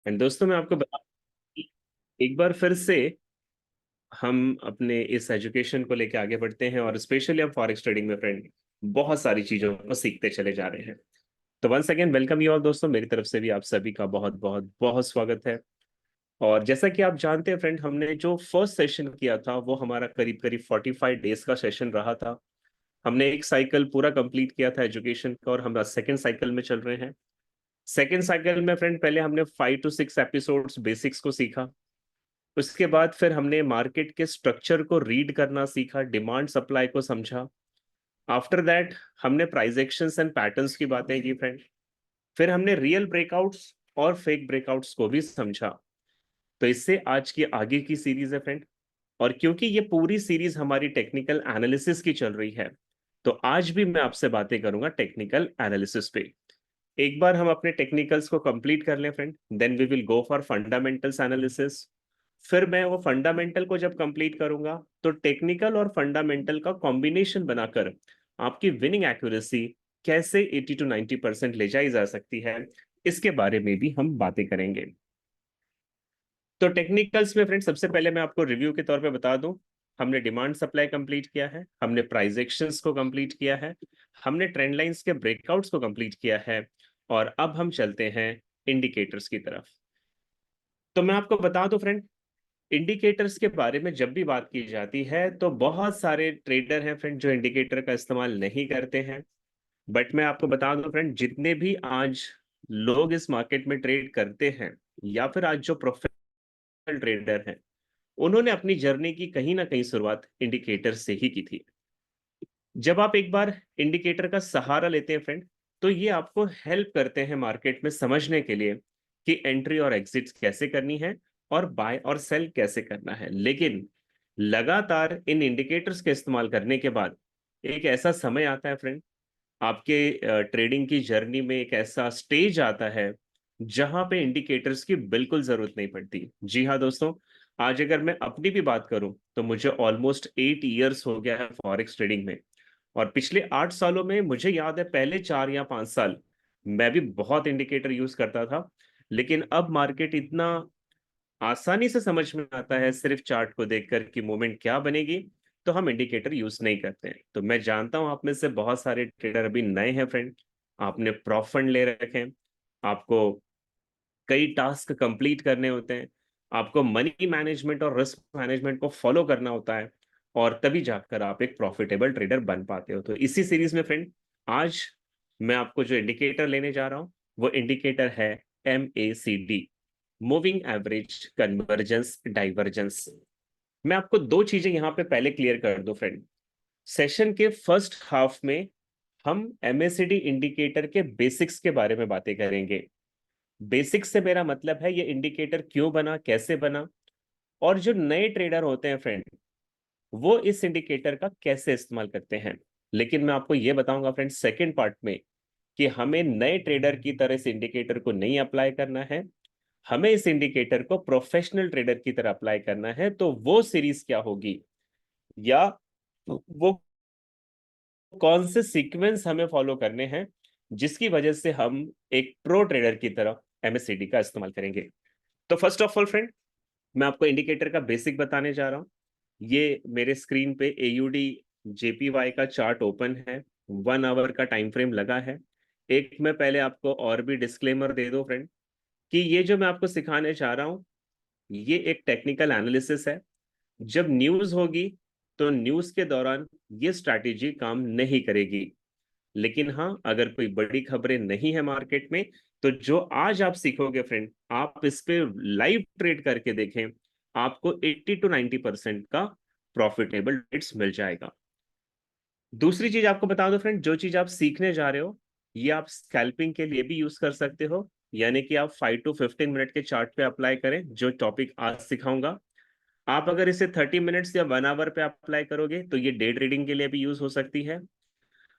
And दोस्तों मैं आपको बता एक बार फिर से हम अपने इस एजुकेशन को लेके आगे बढ़ते हैं और स्पेशली हम फॉरेक्स ट्रेडिंग में फ्रेंड बहुत सारी चीजों को सीखते चले जा रहे हैं। तो once again welcome you all दोस्तों, मेरी तरफ से भी आप सभी का बहुत बहुत बहुत स्वागत है। और जैसा कि आप जानते हैं फ्रेंड, हमने जो फर्स्ट सेशन किया था वो हमारा करीब करीब 45 डेज का सेशन रहा था। हमने एक साइकिल पूरा कंप्लीट किया था एजुकेशन का और हम सेकेंड साइकिल में चल रहे हैं। सेकेंड साइकिल में फ्रेंड पहले हमने 5 to 6 एपिसोड्स बेसिक्स को सीखा। उसके बाद फिर हमने मार्केट के स्ट्रक्चर को रीड करना सीखा, डिमांड सप्लाई को समझा। आफ्टर दैट हमने प्राइस एक्शंस एंड पैटर्न्स की बातें की फ्रेंड। फिर हमने रियल ब्रेकआउट्स और फेक ब्रेकआउट्स को भी समझा। तो इससे आज की आगे की सीरीज है फ्रेंड। और क्योंकि ये पूरी सीरीज हमारी टेक्निकल एनालिसिस की चल रही है, तो आज भी मैं आपसे बातें करूंगा टेक्निकल एनालिसिस पे। एक बार हम अपने टेक्निकल्स को कंप्लीट कर लें friend, then we will go for fundamentals analysis. फिर मैं वो फंडामेंटल को जब कंप्लीट करूंगा तो टेक्निकल और फंडामेंटल का कॉम्बिनेशन बनाकर आपकी विनिंग एक्यूरेसी कैसे 80 to 90% ले जाई जा सकती है, इसके बारे में भी हम बातें करेंगे। तो टेक्निकल्स में फ्रेंड सबसे पहले मैं आपको रिव्यू के तौर पे बता दूं। हमने डिमांड सप्लाई कंप्लीट किया है, हमने प्राइस एक्शंस को कंप्लीट किया है, हमने ट्रेंड लाइंस के ब्रेकआउट्स को कंप्लीट किया है। और अब हम चलते हैं इंडिकेटर्स की तरफ। तो मैं आपको बता दूं फ्रेंड, इंडिकेटर्स के बारे में जब भी बात की जाती है तो बहुत सारे ट्रेडर हैं फ्रेंड जो इंडिकेटर का इस्तेमाल नहीं करते हैं। बट मैं आपको बता दूं फ्रेंड, जितने भी आज लोग इस मार्केट में ट्रेड करते हैं या फिर आज जो प्रोफेशनल ट्रेडर हैं, उन्होंने अपनी जर्नी की कहीं ना कहीं शुरुआत इंडिकेटर से ही की थी। जब आप एक बार इंडिकेटर का सहारा लेते हैं फ्रेंड, तो ये आपको हेल्प करते हैं मार्केट में समझने के लिए कि एंट्री और एग्जिट कैसे करनी है और बाय और सेल कैसे करना है। लेकिन लगातार इन इंडिकेटर्स के इस्तेमाल करने के बाद एक ऐसा समय आता है फ्रेंड, आपके ट्रेडिंग की जर्नी में एक ऐसा स्टेज आता है जहां पे इंडिकेटर्स की बिल्कुल जरूरत नहीं पड़ती। जी हाँ दोस्तों, आज अगर मैं अपनी भी बात करूं तो मुझे ऑलमोस्ट 8 इयर्स हो गया है फॉरेक्स ट्रेडिंग में। और पिछले 8 सालों में मुझे याद है पहले 4 या 5 साल मैं भी बहुत इंडिकेटर यूज करता था। लेकिन अब मार्केट इतना आसानी से समझ में आता है सिर्फ चार्ट को देखकर कि मूवमेंट क्या बनेगी, तो हम इंडिकेटर यूज नहीं करते हैं। तो मैं जानता हूं आप में से बहुत सारे ट्रेडर अभी नए हैं फ्रेंड, आपने प्रॉप फंड ले रखे हैं, आपको कई टास्क कंप्लीट करने होते हैं, आपको मनी मैनेजमेंट और रिस्क मैनेजमेंट को फॉलो करना होता है, और तभी जाकर आप एक प्रॉफिटेबल ट्रेडर बन पाते हो। तो इसी सीरीज में फ्रेंड आज मैं आपको जो इंडिकेटर लेने जा रहा हूं वो इंडिकेटर है MACD, moving average convergence divergence. मैं आपको दो चीजें यहां पे पहले क्लियर कर दूं फ्रेंड। सेशन के फर्स्ट हाफ में हम MACD इंडिकेटर के बेसिक्स के बारे में बातें करेंगे। बेसिक्स से मेरा मतलब है ये इंडिकेटर क्यों बना, कैसे बना, और जो नए ट्रेडर होते हैं फ्रेंड वो इस इंडिकेटर का कैसे इस्तेमाल करते हैं। लेकिन मैं आपको ये बताऊंगा फ्रेंड सेकंड पार्ट में कि हमें नए ट्रेडर की तरह इस इंडिकेटर को नहीं अप्लाई करना है, हमें इस इंडिकेटर को प्रोफेशनल ट्रेडर की तरह अप्लाई करना है। तो वो सीरीज क्या होगी या वो कौन से सीक्वेंस हमें फॉलो करने हैं जिसकी वजह से हम एक प्रो ट्रेडर की तरह MACD का इस्तेमाल करेंगे। तो फर्स्ट ऑफ ऑल फ्रेंड, मैं आपको इंडिकेटर का बेसिक बताने जा रहा हूं। ये मेरे स्क्रीन पे AUD JPY का चार्ट ओपन है, 1 आवर का टाइम फ्रेम लगा है। एक मैं पहले आपको और भी डिस्क्लेमर दे दो फ्रेंड कि ये जो मैं आपको सिखाने चाह रहा हूँ ये एक टेक्निकल एनालिसिस है। जब न्यूज होगी तो न्यूज के दौरान ये स्ट्रैटेजी काम नहीं करेगी। लेकिन हाँ, अगर कोई बड़ी खबरें नहीं है मार्केट में, तो जो आज आप सीखोगे फ्रेंड, आप इस पे लाइव ट्रेड करके देखें, आपको 80 to 90% का प्रॉफिटेबल ट्रेड्स मिल जाएगा। दूसरी चीज आपको बता दो फ्रेंड, जो चीज आप सीखने जा रहे हो ये आप स्कैल्पिंग के लिए भी यूज कर सकते हो। यानी कि आप 5 to 15 मिनट के चार्ट पे अप्लाई करें जो टॉपिक आज सिखाऊंगा। आप अगर इसे 30 मिनट्स या 1 आवर पे अप्लाई करोगे तो ये डे ट्रेडिंग के लिए भी यूज हो सकती है।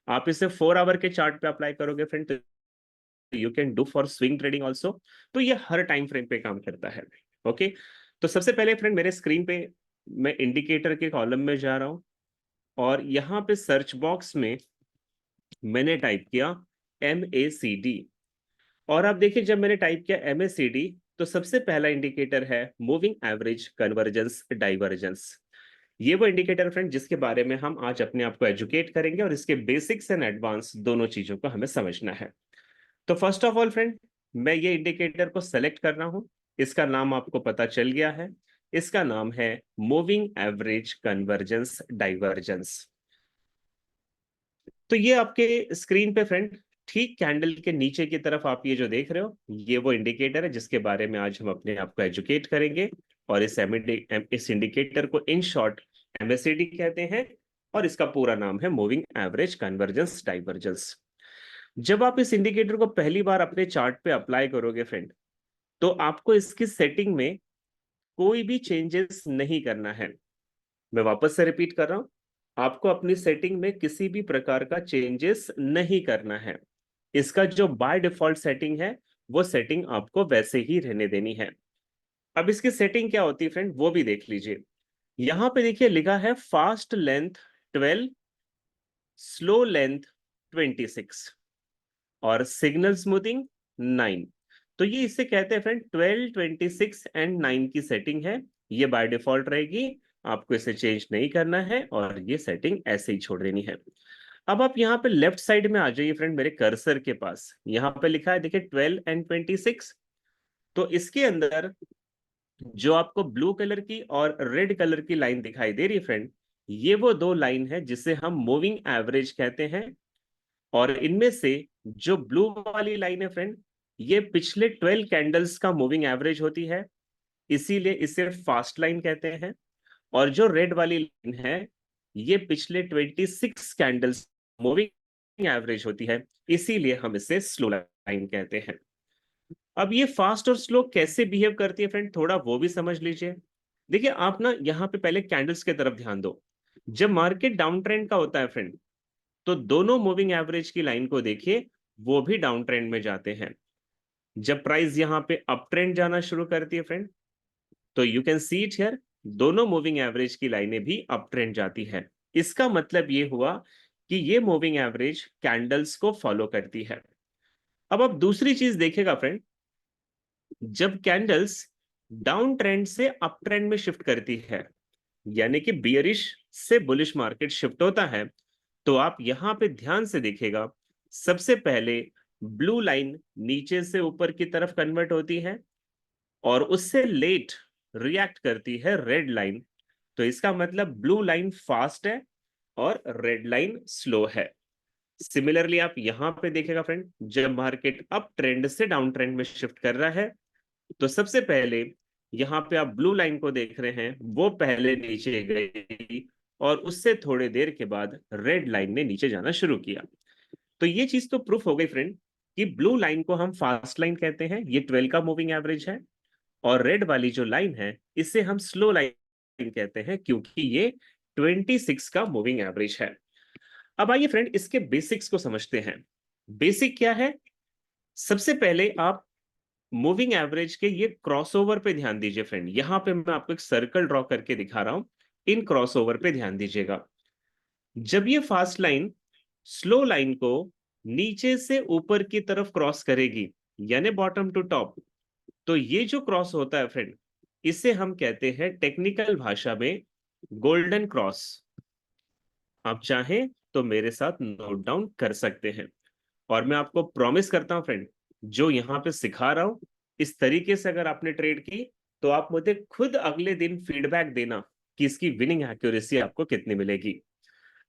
आप इसे 4 आवर के चार्ट पे अप्लाई करोगे फ्रेंड तो you can do for swing trading also. तो ये हर टाइम फ्रेम पे काम करता है। ओके, तो सबसे पहले फ्रेंड मेरे स्क्रीन पे मैं इंडिकेटर के कॉलम में जा रहा हूं और यहाँ पे सर्च बॉक्स में मैंने टाइप किया MACD। और आप देखिए जब मैंने टाइप किया MACD तो सबसे पहला इंडिकेटर है मूविंग एवरेज कन्वर्जेंस डाइवर्जेंस। ये वो इंडिकेटर फ्रेंड जिसके बारे में हम आज अपने आप को एजुकेट करेंगे और इसके बेसिक्स एंड एडवांस दोनों चीजों को हमें समझना है। तो फर्स्ट ऑफ ऑल फ्रेंड, मैं ये इंडिकेटर को सेलेक्ट कर रहा हूं। इसका नाम आपको पता चल गया है, इसका नाम है मूविंग एवरेज कन्वर्जेंस डाइवर्जेंस। तो ये आपके स्क्रीन पे फ्रेंड ठीक कैंडल के नीचे की तरफ आप ये जो देख रहे हो, ये वो इंडिकेटर है जिसके बारे में आज हम अपने आप को एजुकेट करेंगे। और इस इंडिकेटर को इन शॉर्ट एमएससीडी कहते हैं और इसका पूरा नाम है मूविंग एवरेज कन्वर्जेंस डाइवर्जेंस। जब आप इस इंडिकेटर को पहली बार अपने चार्ट पे अप्लाई करोगे फ्रेंड, तो आपको इसकी सेटिंग में कोई भी चेंजेस नहीं करना है। मैं वापस से रिपीट कर रहा हूं, आपको अपनी सेटिंग में किसी भी प्रकार का चेंजेस नहीं करना है। इसका जो बाय डिफॉल्ट सेटिंग है, वो सेटिंग आपको वैसे ही रहने देनी है। अब इसकी सेटिंग क्या होती है फ्रेंड, वो भी देख लीजिए। यहां पे देखिए लिखा है फास्ट लेंथ 12, स्लो लेंथ 26 और सिग्नल स्मूथिंग 9। तो ये इससे कहते हैं फ्रेंड 12, 26 एंड 9 की सेटिंग है। ये बाय डिफॉल्ट रहेगी, आपको इसे चेंज नहीं करना है और ये सेटिंग ऐसे ही छोड़ देनी है। अब आप यहाँ पे लेफ्ट साइड में आ जाइए फ्रेंड, मेरे कर्सर के पास यहाँ पे लिखा है देखिए 12 एंड 26। तो इसके अंदर जो आपको ब्लू कलर की और रेड कलर की लाइन दिखाई दे रही है फ्रेंड, ये वो दो लाइन है जिसे हम मूविंग एवरेज कहते हैं। और इनमें से जो ब्लू वाली लाइन है फ्रेंड, ये पिछले 12 कैंडल्स का मूविंग एवरेज होती है, इसीलिए इसे फास्ट लाइन कहते हैं। और जो रेड वाली लाइन है, ये पिछले 26 कैंडल्स मूविंग एवरेज होती है, इसीलिए हम इसे स्लो लाइन कहते हैं। अब ये फास्ट और स्लो कैसे बिहेव करती है फ्रेंड, थोड़ा वो भी समझ लीजिए। देखिए आप ना यहाँ पे पहले कैंडल्स की तरफ ध्यान दो। जब मार्केट डाउन ट्रेंड का होता है फ्रेंड, तो दोनों मूविंग एवरेज की लाइन को देखिए, वो भी डाउन ट्रेंड में जाते हैं। जब प्राइस यहाँ पे अप ट्रेंड जाना शुरू करती है फ्रेंड, तो you can see it here, दोनों मूविंग एवरेज की लाइनें भी अप ट्रेंड जाती है। इसका मतलब ये हुआ कि ये मूविंग एवरेज कैंडल्स को फॉलो करती है। अब आप दूसरी चीज देखेगा फ्रेंड, जब कैंडल्स डाउन ट्रेंड से अप ट्रेंड में शिफ्ट करती है, यानी कि बियरिश से बुलिश मार्केट शिफ्ट होता है, तो आप यहां पे ध्यान से देखिएगा, सबसे पहले ब्लू लाइन नीचे से ऊपर की तरफ कन्वर्ट होती है और उससे लेट रिएक्ट करती है रेड लाइन। तो इसका मतलब ब्लू लाइन फास्ट है और रेड लाइन स्लो है। सिमिलरली आप यहां पे देखेगा फ्रेंड, जब मार्केट अप ट्रेंड से डाउन ट्रेंड में शिफ्ट कर रहा है, तो सबसे पहले यहाँ पे आप ब्लू लाइन को देख रहे हैं, वो पहले नीचे गई और उससे थोड़ी देर के बाद रेड लाइन ने नीचे जाना शुरू किया। तो ये चीज तो प्रूफ हो गई फ्रेंड कि ब्लू लाइन को हम फास्ट लाइन कहते हैं, ये 12 का मूविंग एवरेज है। और रेड वाली जो लाइन है, इसे हम स्लो लाइन कहते हैं क्योंकि ये 26 का मूविंग एवरेज है। अब आइए फ्रेंड इसके बेसिक्स को समझते हैं। बेसिक क्या है, सबसे पहले आप मूविंग एवरेज के ये क्रॉसओवर पे ध्यान दीजिए फ्रेंड। यहां पे मैं आपको एक सर्कल ड्रॉ करके दिखा रहा हूं, इन क्रॉसओवर पे ध्यान दीजिएगा। जब ये फास्ट लाइन स्लो लाइन को नीचे से ऊपर की तरफ क्रॉस करेगी, यानी बॉटम टू टॉप, तो ये जो क्रॉस होता है फ्रेंड, इसे हम कहते हैं टेक्निकल भाषा में गोल्डन क्रॉस। आप चाहें तो मेरे साथ नोट डाउन कर सकते हैं। और मैं आपको प्रॉमिस करता हूं फ्रेंड, जो यहां पे सिखा रहा हूं, इस तरीके से अगर आपने ट्रेड की, तो आप मुझे खुद अगले दिन फीडबैक देना कि इसकी विनिंग एक्यूरेसी आपको कितनी मिलेगी।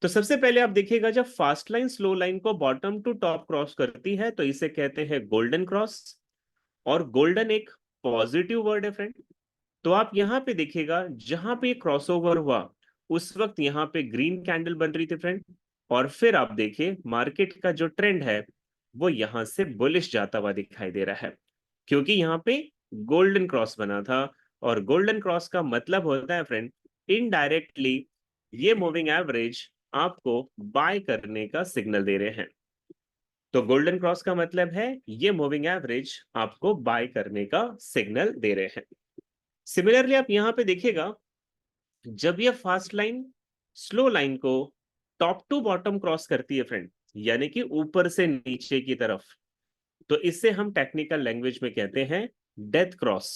तो सबसे पहले आप देखिएगा, जब फास्ट लाइन स्लो लाइन को बॉटम टू टॉप क्रॉस करती है, तो इसे कहते हैं गोल्डन क्रॉस। और गोल्डन एक पॉजिटिव वर्ड है फ्रेंड। तो आप यहां पे देखिएगा, जहां पे क्रॉसओवर हुआ, उस वक्त यहां पे ग्रीन कैंडल बन रही थी फ्रेंड। और फिर आप देखिए मार्केट का जो ट्रेंड है, वो यहां से बुलिश जाता हुआ दिखाई दे रहा है, क्योंकि यहां पे गोल्डन क्रॉस बना था। और गोल्डन क्रॉस का मतलब होता है फ्रेंड, इनडायरेक्टली ये मूविंग एवरेज आपको बाय करने का सिग्नल दे रहे हैं। तो गोल्डन क्रॉस का मतलब है ये मूविंग एवरेज आपको बाय करने का सिग्नल दे रहे हैं। सिमिलरली आप यहां पे देखिएगा, जब ये फास्ट लाइन स्लो लाइन को टॉप टू बॉटम क्रॉस करती है फ्रेंड, यानी कि ऊपर से नीचे की तरफ, तो इसे हम टेक्निकल लैंग्वेज में कहते हैं डेथ क्रॉस।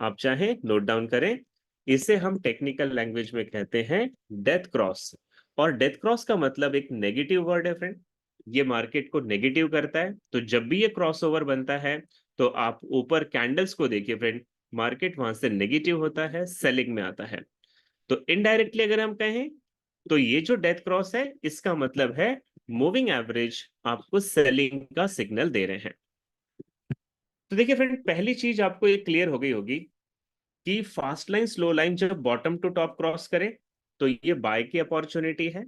आप चाहें नोट डाउन करें, इसे हम टेक्निकल लैंग्वेज में कहते हैं डेथ क्रॉस। और डेथ क्रॉस का मतलब एक नेगेटिव वर्ड है फ्रेंड, ये मार्केट को नेगेटिव करता है। तो जब भी ये क्रॉसओवर बनता है तो आप ऊपर कैंडल्स को देखिए फ्रेंड, मार्केट वहां से नेगेटिव होता है, सेलिंग में आता है। तो इनडायरेक्टली अगर हम कहें तो ये जो डेथ क्रॉस है इसका मतलब है मूविंग एवरेज आपको सेलिंग का सिग्नल दे रहे हैं। तो देखिए फ्रेंड, पहली चीज आपको ये क्लियर हो गई होगी कि फास्ट लाइन स्लो लाइन जब बॉटम टू टॉप क्रॉस करे तो ये बाय की अपॉर्चुनिटी है,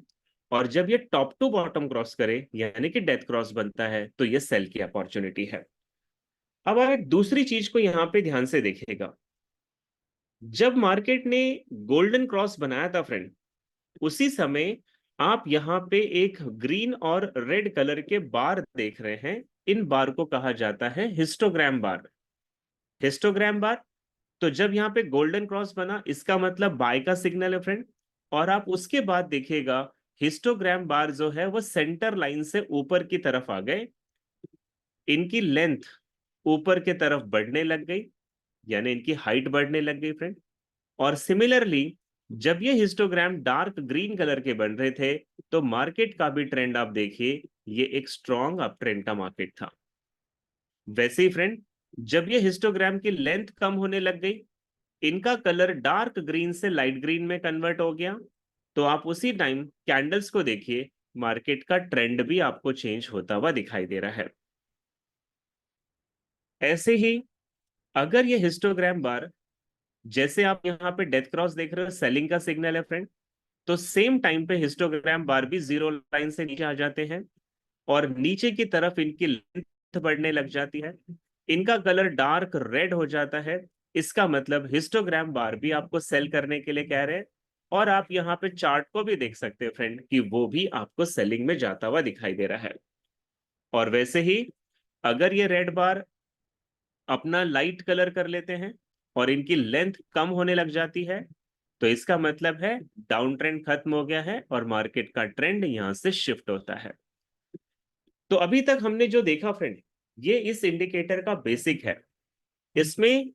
और जब ये टॉप टू बॉटम क्रॉस करे यानी कि डेथ क्रॉस बनता है तो ये सेल की अपॉर्चुनिटी है। अब आप एक दूसरी चीज को यहां पे ध्यान से देखिएगा, जब मार्केट ने गोल्डन क्रॉस बनाया था फ्रेंड, उसी समय आप यहाँ पे एक ग्रीन और रेड कलर के बार देख रहे हैं। इन बार को कहा जाता है हिस्टोग्राम बार। हिस्टोग्राम बार, तो जब यहाँ पे गोल्डन क्रॉस बना इसका मतलब बाय का सिग्नल है फ्रेंड। और आप उसके बाद देखिएगा हिस्टोग्राम बार जो है वो सेंटर लाइन से ऊपर की तरफ आ गए, इनकी लेंथ ऊपर की तरफ बढ़ने लग गई, यानी इनकी हाइट बढ़ने लग गई फ्रेंड। और सिमिलरली जब ये हिस्टोग्राम डार्क ग्रीन कलर के बन रहे थे तो मार्केट का भी ट्रेंड आप देखिए, ये एक स्ट्रॉन्ग अप ट्रेंड का मार्केट था। वैसे ही फ्रेंड, जब ये हिस्टोग्राम की लेंथ कम होने लग गई, इनका कलर डार्क ग्रीन से लाइट ग्रीन में कन्वर्ट हो गया, तो आप उसी टाइम कैंडल्स को देखिए, मार्केट का ट्रेंड भी आपको चेंज होता हुआ दिखाई दे रहा है। ऐसे ही अगर ये हिस्टोग्राम बार, जैसे आप यहाँ पे डेथ क्रॉस देख रहे हो सेलिंग का सिग्नल है फ्रेंड, तो सेम टाइम पे हिस्टोग्राम बार भी जीरो लाइन से नीचे आ जाते हैं और नीचे की तरफ इनकी लेंथ बढ़ने लग जाती है, इनका कलर डार्क रेड हो जाता है। इसका मतलब हिस्टोग्राम बार भी आपको सेल करने के लिए कह रहे हैं। और आप यहाँ पे चार्ट को भी देख सकते हैं फ्रेंड कि वो भी आपको सेलिंग में जाता हुआ दिखाई दे रहा है। और वैसे ही अगर ये रेड बार अपना लाइट कलर कर लेते हैं और इनकी लेंथ कम होने लग जाती है, तो इसका मतलब है डाउन ट्रेंड खत्म हो गया है और मार्केट का ट्रेंड यहां से शिफ्ट होता है। तो अभी तक हमने जो देखा फ्रेंड, ये इस इंडिकेटर का बेसिक है। इसमें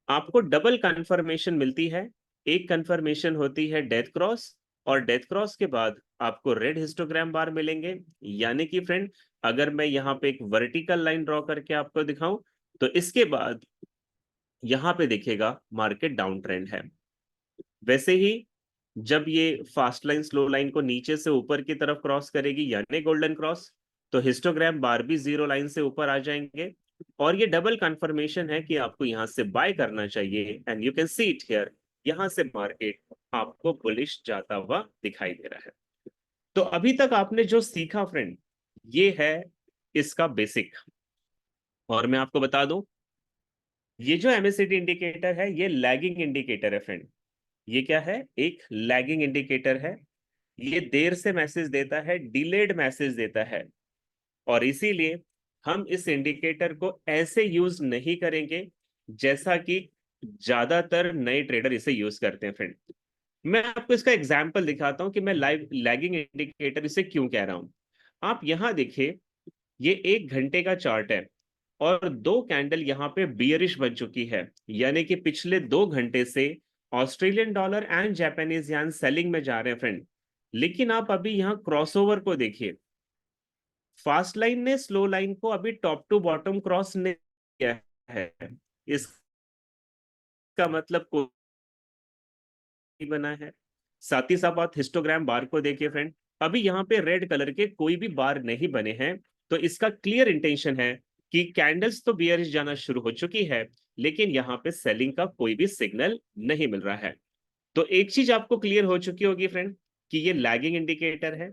आपको डबल कंफर्मेशन मिलती है। एक कंफर्मेशन होती है डेथ क्रॉस, और डेथ क्रॉस के बाद आपको रेड हिस्टोग्राम बार मिलेंगे। यानी कि फ्रेंड, अगर मैं यहाँ पे एक वर्टिकल लाइन ड्रॉ करके आपको दिखाऊं तो इसके बाद यहाँ पे देखिएगा मार्केट डाउन ट्रेंड है। वैसे ही जब ये फास्ट लाइन स्लो लाइन को नीचे से ऊपर की तरफ क्रॉस करेगी यानी गोल्डन क्रॉस, तो हिस्टोग्राम बार भी जीरो लाइन से ऊपर आ जाएंगे। और ये डबल कंफर्मेशन है कि आपको यहां से बाय करना चाहिए, and you can see it here, यहां से मार्केट आपको बुलिश जाता हुआ दिखाई दे रहा है। तो अभी तक आपने जो सीखा फ्रेंड, ये है इसका बेसिक। और मैं आपको बता दूं, ये जो एमएससीडी इंडिकेटर है ये लैगिंग इंडिकेटर है फ्रेंड। ये क्या है? एक लैगिंग इंडिकेटर है। ये देर से मैसेज देता है, डिलेड मैसेज देता है। और इसीलिए हम इस इंडिकेटर को ऐसे यूज नहीं करेंगे जैसा कि ज्यादातर नए ट्रेडर इसे यूज करते हैं फ्रेंड। मैं आपको इसका एग्जांपल दिखाता हूं कि मैं लाइव लैगिंग इंडिकेटर इसे क्यों कह रहा हूं। आप यहां देखिए, ये 1 घंटे का चार्ट है और दो कैंडल यहाँ पे बियरिश बन चुकी है, यानी कि पिछले 2 घंटे से ऑस्ट्रेलियन डॉलर एंड जापानीज यान सेलिंग में जा रहे हैं फ्रेंड। लेकिन आप अभी यहाँ क्रॉसओवर को देखिए, फास्ट लाइन ने स्लो लाइन को अभी टॉप टू बॉटम क्रॉस नहीं किया है। इसका मतलब कोई बना है। साथ ही साथ आप हिस्टोग्राम बार को देखिए फ्रेंड, अभी यहाँ पे रेड कलर के कोई भी बार नहीं बने हैं। तो इसका क्लियर इंटेंशन है कि कैंडल्स तो बियरिश जाना शुरू हो चुकी है, लेकिन यहाँ पे सेलिंग का कोई भी सिग्नल नहीं मिल रहा है। तो एक चीज आपको क्लियर हो चुकी होगी फ्रेंड कि ये लैगिंग इंडिकेटर है,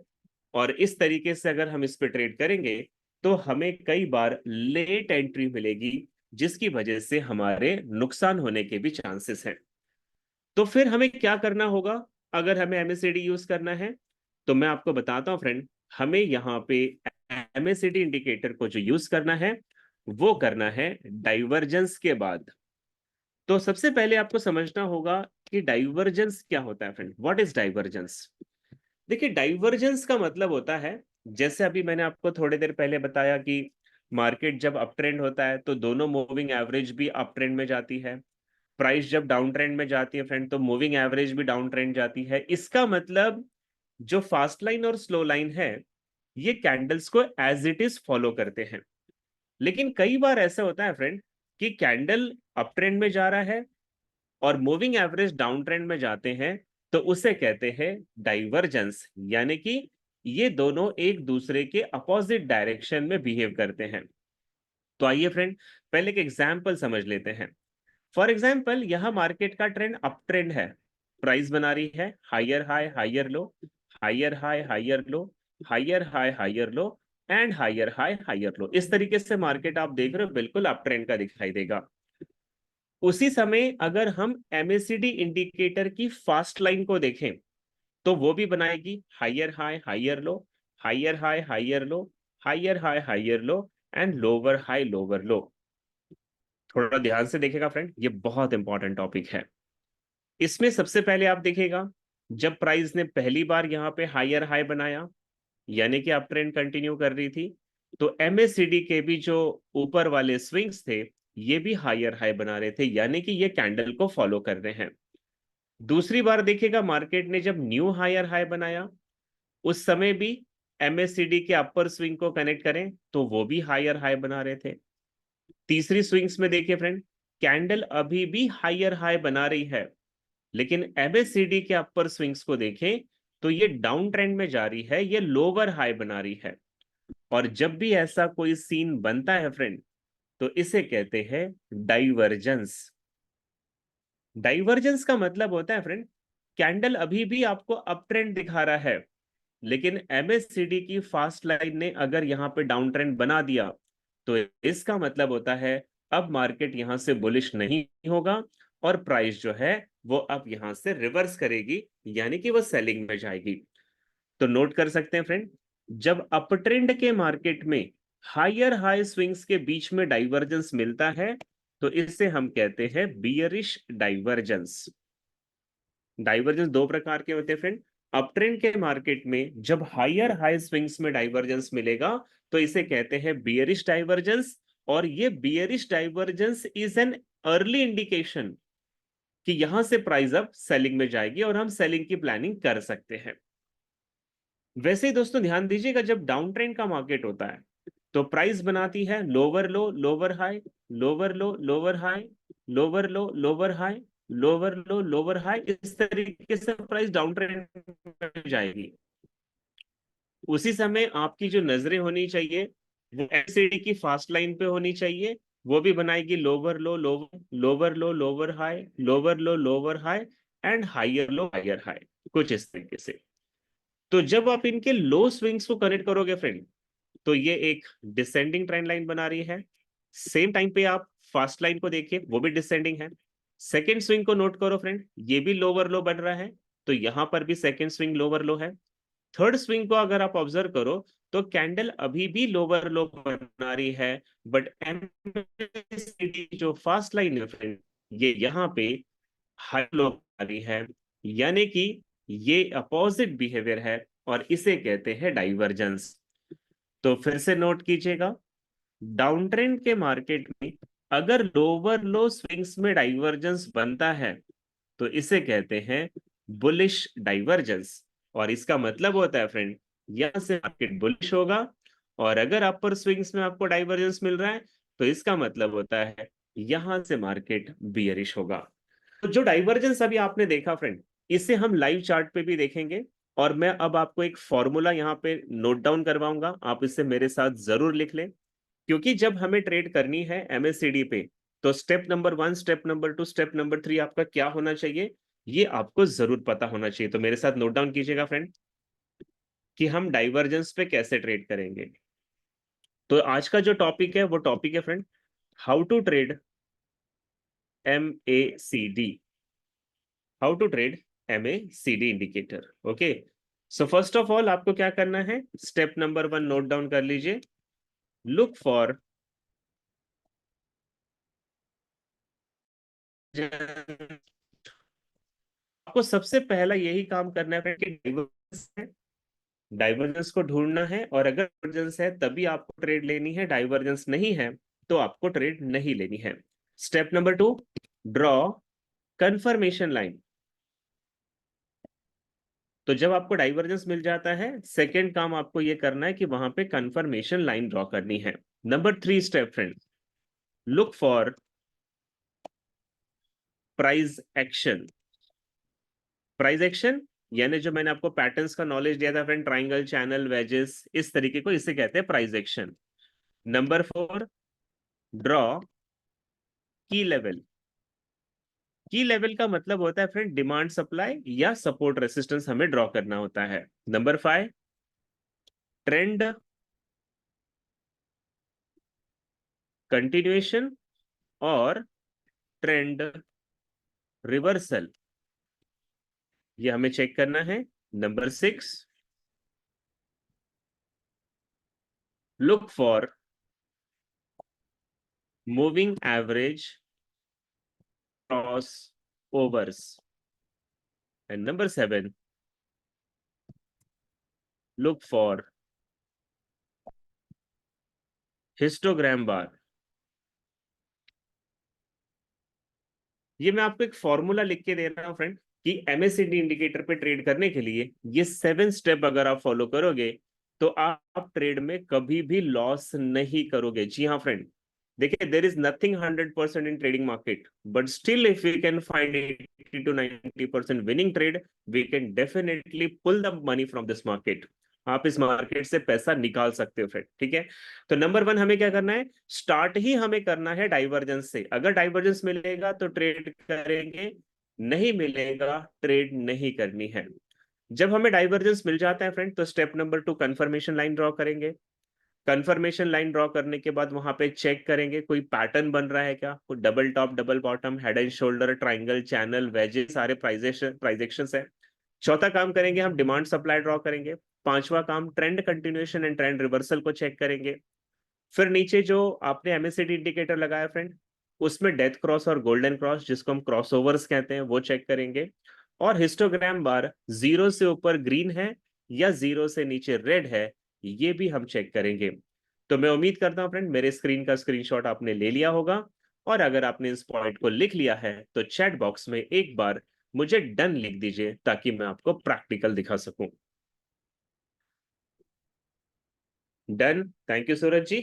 और इस तरीके से अगर हम इस पे ट्रेड करेंगे तो हमें कई बार लेट एंट्री मिलेगी, जिसकी वजह से हमारे नुकसान होने के भी चांसेस हैं। तो फिर हमें क्या करना होगा अगर हमें एमएससीडी यूज करना है? तो मैं आपको बताता हूं फ्रेंड, हमें यहाँ पे एमएससीडी इंडिकेटर को जो यूज करना है वो करना है डाइवर्जेंस के बाद। तो सबसे पहले आपको समझना होगा कि डाइवर्जेंस क्या होता है फ्रेंड। What is divergence? देखिए, डाइवर्जेंस का मतलब होता है, जैसे अभी मैंने आपको थोड़ी देर पहले बताया कि मार्केट जब अप ट्रेंड होता है तो दोनों मूविंग एवरेज भी अप ट्रेंड में जाती है। प्राइस जब डाउन ट्रेंड में जाती है फ्रेंड, तो मूविंग एवरेज भी डाउन ट्रेंड जाती है। इसका मतलब जो फास्ट लाइन और स्लो लाइन है, ये कैंडल्स को एज इट इज फॉलो करते हैं। लेकिन कई बार ऐसा होता है फ्रेंड कि कैंडल अप ट्रेंड में जा रहा है और मूविंग एवरेज डाउन ट्रेंड में जाते हैं, तो उसे कहते हैं डाइवर्जेंस, यानी कि ये दोनों एक दूसरे के अपोजिट डायरेक्शन में बिहेव करते हैं। तो आइए फ्रेंड, पहले एक एग्जांपल समझ लेते हैं। फॉर एग्जांपल, यहां मार्केट का ट्रेंड अप ट्रेंड है। प्राइस बना रही है higher high higher low, higher high higher low, higher high higher low and higher high higher low. इस तरीके से मार्केट आप देख रहे हो बिल्कुल अप ट्रेंड का दिखाई देगा। उसी समय अगर हम एमएसीडी इंडिकेटर की फास्ट लाइन को देखें, तो वो भी बनाएगी higher high higher low, higher high higher low, higher high higher low and lower high lower low. थोड़ा ध्यान से देखेगा फ्रेंड, ये बहुत इंपॉर्टेंट टॉपिक है। इसमें सबसे पहले आप देखिएगा, जब प्राइस ने पहली बार यहाँ पे हायर हाई बनाया, यानी कि अप ट्रेंड कंटिन्यू कर रही थी, तो एमएसीडी के भी जो ऊपर वाले स्विंग्स थे, ये भी हायर हाई बना रहे थे, यानी कि ये कैंडल को फॉलो कर रहे हैं। दूसरी बार देखिएगा, मार्केट ने जब न्यू हायर हाई बनाया, उस समय भी एमएसीडी के अपर स्विंग को कनेक्ट करें तो वो भी हायर हाई बना रहे थे। तीसरी स्विंग्स में देखिए फ्रेंड, कैंडल अभी भी हायर हाई बना रही है, लेकिन एमएसीडी के अपर स्विंग्स को देखें तो ये डाउन ट्रेंड में जा रही है, ये लोअर हाई बना रही है। और जब भी ऐसा कोई सीन बनता है फ्रेंड, तो इसे कहते हैं डाइवर्जेंस। डाइवर्जेंस का मतलब होता है फ्रेंड, कैंडल अभी भी आपको अप ट्रेंड दिखा रहा है, लेकिन एमएससीडी की फास्ट लाइन ने अगर यहां पे डाउन ट्रेंड बना दिया, तो इसका मतलब होता है अब मार्केट यहां से बुलिश नहीं होगा और प्राइस जो है वो अब यहां से रिवर्स करेगी, यानी कि वो सेलिंग में जाएगी। तो नोट कर सकते हैं फ्रेंड, जब अप ट्रेंड के मार्केट में हायर हाई स्विंग्स के बीच में डाइवर्जेंस मिलता है, तो इससे हम कहते हैं बियरिश डाइवर्जेंस। डाइवर्जेंस दो प्रकार के होते हैं फ्रेंड। अप ट्रेंड के मार्केट में जब हायर हाई स्विंग्स में डाइवर्जेंस मिलेगा, तो इसे कहते हैं बियरिश डाइवर्जेंस। और ये bearish divergence is an early indication कि यहां से प्राइस अब सेलिंग में जाएगी और हम सेलिंग की प्लानिंग कर सकते हैं। वैसे ही दोस्तों ध्यान दीजिएगा, जब डाउन ट्रेंड का मार्केट होता है, तो प्राइस बनाती है lower low lower high, lower low lower high, lower low lower high, lower low lower high. इस तरीके से प्राइस डाउन ट्रेंड में जाएगी। उसी समय आपकी जो नजरें होनी चाहिए वो एमएसीडी की फास्ट लाइन पे होनी चाहिए। वो भी बनाएगी lower low lower, lower low lower high, lower low lower high and higher low higher high, कुछ इस तरीके से। तो जब आप इनके लो स्विंग्स को कनेक्ट करोगे फ्रेंड, तो ये एक डिसेंडिंग ट्रेंड लाइन बना रही है। सेम टाइम पे आप फास्ट लाइन को देखिए, वो भी डिसेंडिंग है। सेकेंड स्विंग को नोट करो फ्रेंड, ये भी लोअर लो बन रहा है, तो यहां पर भी सेकेंड स्विंग लोअर लो है। थर्ड स्विंग को अगर आप ऑब्जर्व करो, तो कैंडल अभी भी लोअर लो बना रही है, बट एमएसीडी जो फास्ट लाइन है फ्रेंड, ये यहाँ पे हाई लो बना रही है, यानी कि ये अपोजिट बिहेवियर है और इसे कहते हैं डाइवर्जेंस। तो फिर से नोट कीजिएगा, डाउन ट्रेंड के मार्केट में अगर लोअर लो स्विंग्स में डाइवर्जेंस बनता है, तो इसे कहते हैं बुलिश डाइवर्जेंस। और इसका मतलब होता है फ्रेंड, यहां से मार्केट बुलिश होगा। और अगर अपर स्विंग्स में आपको डाइवर्जेंस मिल रहा है, तो इसका मतलब होता है यहां से मार्केट बियरिश होगा। तो जो डाइवर्जेंस अभी आपने देखा फ्रेंड, इसे हम लाइव चार्ट पे भी देखेंगे। और मैं अब आपको एक फॉर्मूला यहाँ पे नोट डाउन करवाऊंगा, आप इसे मेरे साथ जरूर लिख लें। क्योंकि जब हमें ट्रेड करनी है एमएससीडी पे, तो step number 1, step number 2, step number 3 आपका क्या होना चाहिए, ये आपको जरूर पता होना चाहिए। तो मेरे साथ नोट डाउन कीजिएगा फ्रेंड, कि हम डाइवर्जेंस पे कैसे ट्रेड करेंगे। तो आज का जो टॉपिक है वो टॉपिक है friend, how to trade MACD. How to trade MACD indicator. Okay, so first of all आपको क्या करना है, स्टेप नंबर 1 नोट डाउन कर लीजिए। लुक फॉर, आपको सबसे पहला यही काम करना है कि divergence है, डाइवर्जेंस को ढूंढना है, और अगर डाइवर्जेंस है तभी आपको ट्रेड लेनी है, डाइवर्जेंस नहीं है तो आपको ट्रेड नहीं लेनी है। Step number 2, draw confirmation line. तो जब आपको डाइवर्जेंस मिल जाता है, सेकेंड काम आपको ये करना है कि वहां पे कंफर्मेशन लाइन ड्रॉ करनी है। Number 3 step friend, look for price action. Price action यानी जो मैंने आपको पैटर्न्स का नॉलेज दिया था फ्रेंड, ट्राइंगल, चैनल, वेजेस, इस तरीके को, इसे कहते हैं price action. Number 4, draw key level. Key level का मतलब होता है फ्रेंड डिमांड सप्लाई या सपोर्ट रेसिस्टेंस हमें ड्रॉ करना होता है। नंबर 5, ट्रेंड कंटिन्यूएशन और ट्रेंड रिवर्सल, ये हमें चेक करना है। Number 6, look for moving average crossovers. And number 7, look for histogram bar. ये मैं आपको एक फॉर्मूला लिख के दे रहा हूं फ्रेंड कि एमएससीडी इंडिकेटर पे ट्रेड करने के लिए ये 7 स्टेप अगर आप फॉलो करोगे तो आप ट्रेड में कभी भी लॉस नहीं करोगे। जी हाँ फ्रेंड, देखिए there is nothing 100% in trading market, but still if we can find 80 to 90% winning trade, we can definitely pull the money from this market. आप इस मार्केट से पैसा निकाल सकते हो फ्रेंड, ठीक है। तो नंबर 1 हमें क्या करना है, स्टार्ट ही हमें करना है डाइवर्जेंस से। अगर डाइवर्जेंस मिलेगा तो ट्रेड करेंगे, नहीं मिलेगा ट्रेड नहीं करनी है। जब हमें डाइवर्जेंस मिल जाता है फ्रेंड तो step number 2, confirmation line draw करेंगे। कंफर्मेशन लाइन ड्रॉ करने के बाद वहां पे चेक करेंगे कोई पैटर्न बन रहा है क्या, कोई double top, double bottom, head and shoulder, triangle, channel, wages, सारे प्राइजेशन है। चौथा काम करेंगे हम डिमांड सप्लाई ड्रॉ करेंगे। पांचवा काम trend continuation and trend reversal को चेक करेंगे। फिर नीचे जो आपने एमएससीडी इंडिकेटर लगाया फ्रेंड, उसमें डेथ क्रॉस और गोल्डन क्रॉस, जिसको हम क्रॉस ओवर्स कहते हैं, वो चेक करेंगे। और हिस्टोग्राम बार जीरो से ऊपर ग्रीन है या जीरो से नीचे रेड है, ये भी हम चेक करेंगे। तो मैं उम्मीद करता हूं फ्रेंड मेरे स्क्रीन का स्क्रीनशॉट आपने ले लिया होगा, और अगर आपने इस पॉइंट को लिख लिया है तो चैट बॉक्स में एक बार मुझे डन लिख दीजिए ताकि मैं आपको प्रैक्टिकल दिखा सकूं। Done, thank you Suraj ji,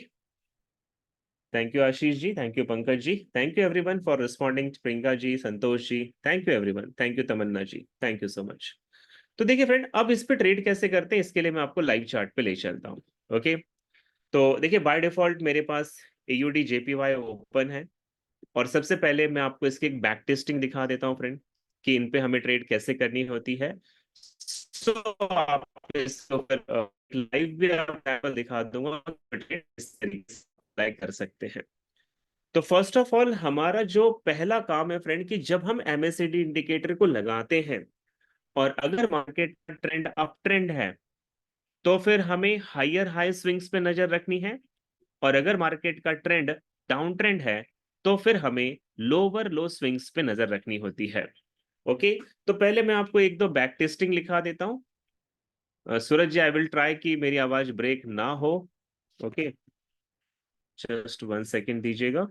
thank you Ashish ji, thank you Pankaj ji, thank you everyone for responding, Priyanka ji, Santosh ji, thank you everyone, thank you Tamanna ji, thank you so much. तो देखिए फ्रेंड, अब इस पे ट्रेड कैसे करते हैं इसके लिए मैं आपको लाइव चार्ट पे ले चलता हूँ। ओके, तो देखिए बाय डिफॉल्ट मेरे पास एयूडी जेपीवाई ओपन है, और सबसे पहले मैं आपको इसकी एक बैक टेस्टिंग दिखा देता हूँ फ्रेंड कि इन पे हमें ट्रेड कैसे करनी होती है। सो आप इसको लाइव भी आप दिखा दूंगा, इस तरीके से अप्लाई कर सकते हैं। तो फर्स्ट ऑफ ऑल हमारा जो पहला काम है फ्रेंड कि जब हम एमएससीडी इंडिकेटर को लगाते हैं और अगर मार्केट का ट्रेंड अप ट्रेंड है तो फिर हमें हायर हाई स्विंग्स पे नजर रखनी है, और अगर मार्केट का ट्रेंड डाउन ट्रेंड है तो फिर हमें लोअर लो स्विंग्स पे नजर रखनी होती है। ओके, तो पहले मैं आपको एक दो बैक टेस्टिंग लिखा देता हूं। सूरज जी, आई विल ट्राई कि मेरी आवाज ब्रेक ना हो। ओके, जस्ट 1 सेकेंड दीजिएगा।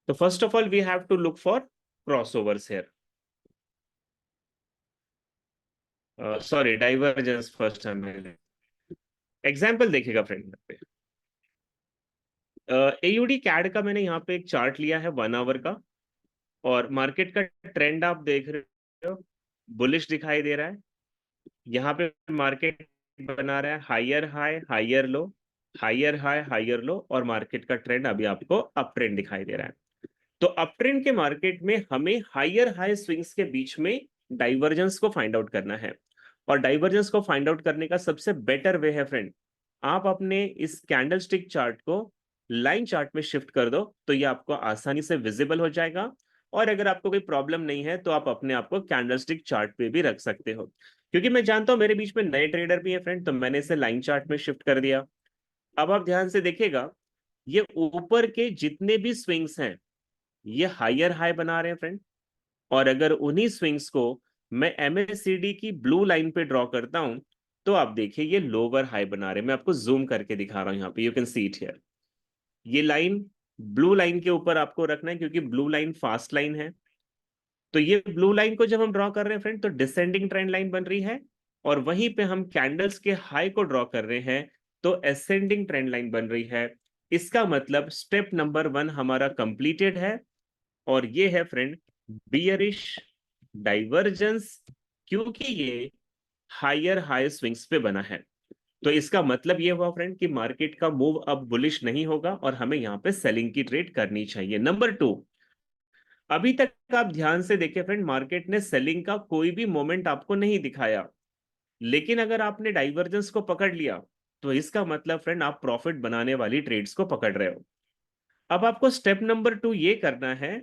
तो first of all we have to look for crossovers here, sorry divergence first हमें। एग्जाम्पल देखिएगा फ्रेंड पे, एयूडी कैड का मैंने यहाँ पे एक चार्ट लिया है 1 आवर का, और मार्केट का ट्रेंड आप देख रहे हो, बुलिश दिखाई दे रहा है। यहाँ पे मार्केट बना रहा है higher high higher low, higher high higher low, और मार्केट का ट्रेंड अभी आपको अप ट्रेंड दिखाई दे रहा है। तो अप ट्रेंड के मार्केट में हमें हायर हाई स्विंग्स के बीच में डाइवर्जेंस को फाइंड आउट करना है, और डाइवर्जेंस को फाइंड आउट करने का सबसे बेटर वे है फ्रेंड, आप अपने इस कैंडलस्टिक चार्ट को लाइन चार्ट में शिफ्ट कर दो तो ये आपको आसानी से विजिबल हो जाएगा। और अगर आपको कोई प्रॉब्लम नहीं है तो आप अपने आप को कैंडलस्टिक चार्ट पे भी रख सकते हो, क्योंकि मैं जानता हूं मेरे बीच में नए ट्रेडर भी है फ्रेंड, तो मैंने इसे लाइन चार्ट में शिफ्ट कर दिया। अब आप ध्यान से देखिएगा, ये ऊपर के जितने भी स्विंग्स हैं ये हायर हाई बना रहे हैं फ्रेंड, और अगर उन्हीं स्विंग्स को मैं MACD की ब्लू लाइन पे ड्रॉ करता हूं, तो आप देखिए ये लोअर हाई बना रहे हैं। मैं आपको जूम करके दिखा रहा हूं, यहाँ पे you can see it here. ये लाइन ब्लू लाइन के ऊपर आपको रखना है, क्योंकि ब्लू लाइन फास्ट लाइन है। तो ये ब्लू लाइन को जब हम ड्रॉ कर रहे हैं फ्रेंड, तो डिसेंडिंग ट्रेंड लाइन बन रही है, और वहीं पे हम कैंडल्स के हाई को ड्रॉ कर रहे हैं, तो असेंडिंग ट्रेंड लाइन बन रही है। इसका मतलब स्टेप नंबर 1 हमारा कंप्लीटेड है, और ये है फ्रेंड बियरिश डाइवर्जेंस, क्योंकि ये हायर हाई स्विंग्स पे बना है। तो इसका मतलब ये हुआ फ्रेंड कि मार्केट का मूव अब बुलिश नहीं होगा, और हमें यहाँ पे सेलिंग की ट्रेड करनी चाहिए। नंबर 2, अभी तक आप ध्यान से देखें फ्रेंड, मार्केट ने सेलिंग का कोई भी मोमेंट आपको नहीं दिखाया, लेकिन अगर आपने डाइवर्जेंस को पकड़ लिया, तो इसका मतलब फ्रेंड आप प्रॉफिट बनाने वाली ट्रेड्स को पकड़ रहे हो। अब आपको स्टेप नंबर 2 ये करना है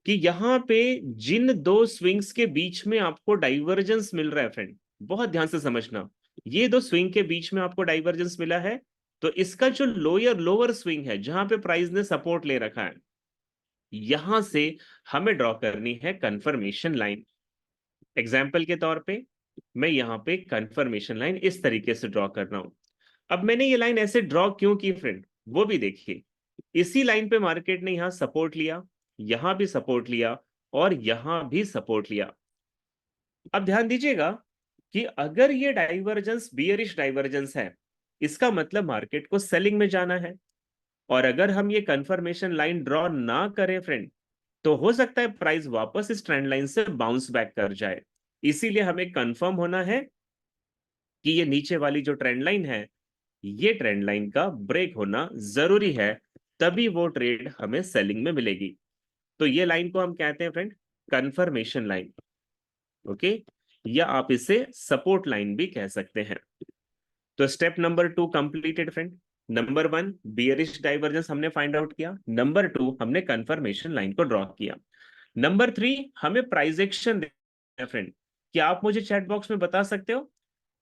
कि यहां पे जिन दो स्विंग्स के बीच में आपको डाइवर्जेंस मिल रहा है फ्रेंड, बहुत ध्यान से समझना, ये दो स्विंग के बीच में आपको डाइवर्जेंस मिला है, तो इसका जो लोअर लोअर स्विंग है, जहां पे प्राइस ने सपोर्ट ले रखा है, यहां से हमें ड्रॉ करनी है कंफर्मेशन लाइन। एग्जाम्पल के तौर पे मैं यहाँ पे कंफर्मेशन लाइन इस तरीके से ड्रॉ कर रहा हूं। अब मैंने ये लाइन ऐसे ड्रॉ क्यों की फ्रेंड, वो भी देखिए। इसी लाइन पे मार्केट ने यहां सपोर्ट लिया, यहां भी सपोर्ट लिया, और यहां भी सपोर्ट लिया। अब ध्यान दीजिएगा कि अगर ये डाइवर्जेंस बियरिश डाइवर्जेंस है, इसका मतलब मार्केट को सेलिंग में जाना है। और अगर हम ये कंफर्मेशन लाइन ड्रॉ ना करें फ्रेंड, तो हो सकता है प्राइस वापस इस ट्रेंड लाइन से बाउंस बैक कर जाए। इसीलिए हमें कंफर्म होना है कि ये नीचे वाली जो ट्रेंड लाइन है, ये ट्रेंड लाइन का ब्रेक होना जरूरी है, तभी वो ट्रेड हमें सेलिंग में मिलेगी। तो ये लाइन को हम कहते हैं फ्रेंड कंफर्मेशन लाइन, ओके, या आप इसे सपोर्ट लाइन भी कह सकते हैं। तो step number 2 completed friend. Number 1 bearish divergence हमने फाइंड आउट किया, नंबर 2 हमने कंफर्मेशन लाइन को ड्रॉ किया, नंबर 3 हमें प्राइस एक्शन देना फ्रेंड। क्या आप मुझे चैट बॉक्स में बता सकते हो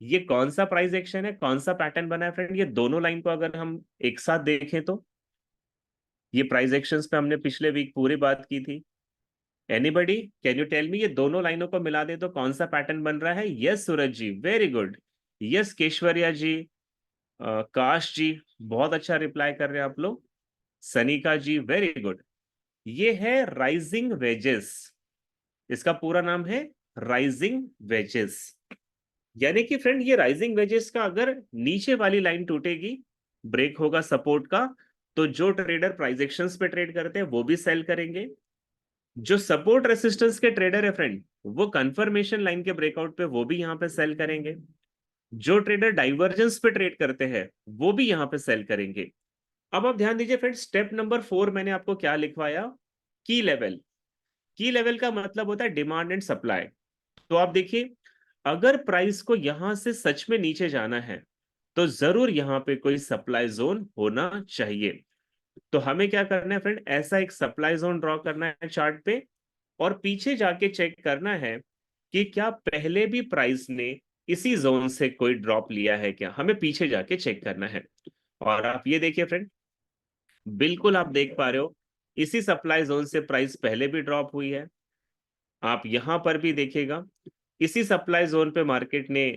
ये कौन सा प्राइस एक्शन है, कौन सा पैटर्न बना है फ्रेंड? ये दोनों लाइन को अगर हम एक साथ देखें, तो ये प्राइस एक्शंस पे हमने पिछले वीक पूरी बात की थी। Anybody can you tell me, ये दोनों लाइनों को मिला दे तो कौन सा पैटर्न बन रहा है? यस सूरज जी, वेरी गुड। यस केशवरिया जी, काश जी, बहुत अच्छा रिप्लाई कर रहे हैं आप लोग। सनिका जी, वेरी गुड। ये है राइजिंग वेजेस, इसका पूरा नाम है राइजिंग वेजेस। यानी कि फ्रेंड ये राइजिंग वेजेस का अगर नीचे वाली लाइन टूटेगी, ब्रेक होगा सपोर्ट का, तो जो ट्रेडर प्राइस एक्शंस पे ट्रेड करते हैं वो भी सेल करेंगे। जो सपोर्ट रेसिस्टेंस के ट्रेडर है फ्रेंड, वो कंफर्मेशन लाइन के ब्रेकआउट पे वो भी यहाँ पे सेल करेंगे। जो ट्रेडर डाइवर्जेंस पे ट्रेड करते हैं वो भी यहाँ पे सेल करेंगे। अब आप ध्यान दीजिए फ्रेंड, स्टेप नंबर 4 मैंने आपको क्या लिखवाया? की लेवल। की लेवल का मतलब होता है डिमांड एंड सप्लाई। तो आप देखिए, अगर प्राइस को यहां से सच में नीचे जाना है, तो जरूर यहां पे कोई सप्लाई जोन होना चाहिए। तो हमें क्या करना है फ्रेंड, ऐसा एक सप्लाई जोन ड्रॉ करना है चार्ट पे, और पीछे जाके चेक करना है कि क्या पहले भी प्राइस ने इसी जोन से कोई ड्रॉप लिया है क्या, हमें पीछे जाके चेक करना है। और आप ये देखिए फ्रेंड, बिल्कुल आप देख पा रहे हो इसी सप्लाई जोन से प्राइस पहले भी ड्रॉप हुई है। आप यहां पर भी देखिएगा, इसी सप्लाई जोन पे मार्केट ने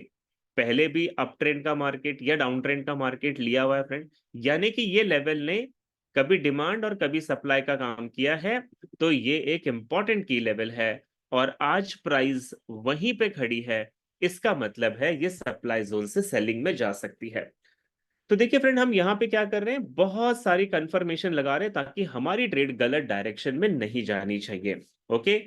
पहले भी अप ट्रेंड का मार्केट या डाउन ट्रेंड का मार्केट लिया हुआ है फ्रेंड। यानी कि ये लेवल ने कभी डिमांड और कभी सप्लाई का काम किया है, तो ये एक इंपॉर्टेंट की लेवल है। और आज प्राइस वहीं पे खड़ी है, इसका मतलब है ये सप्लाई जोन से सेलिंग में जा सकती है। तो देखिए फ्रेंड, हम यहाँ पे क्या कर रहे हैं, बहुत सारी कंफर्मेशन लगा रहे हैं ताकि हमारी ट्रेड गलत डायरेक्शन में नहीं जानी चाहिए। ओके,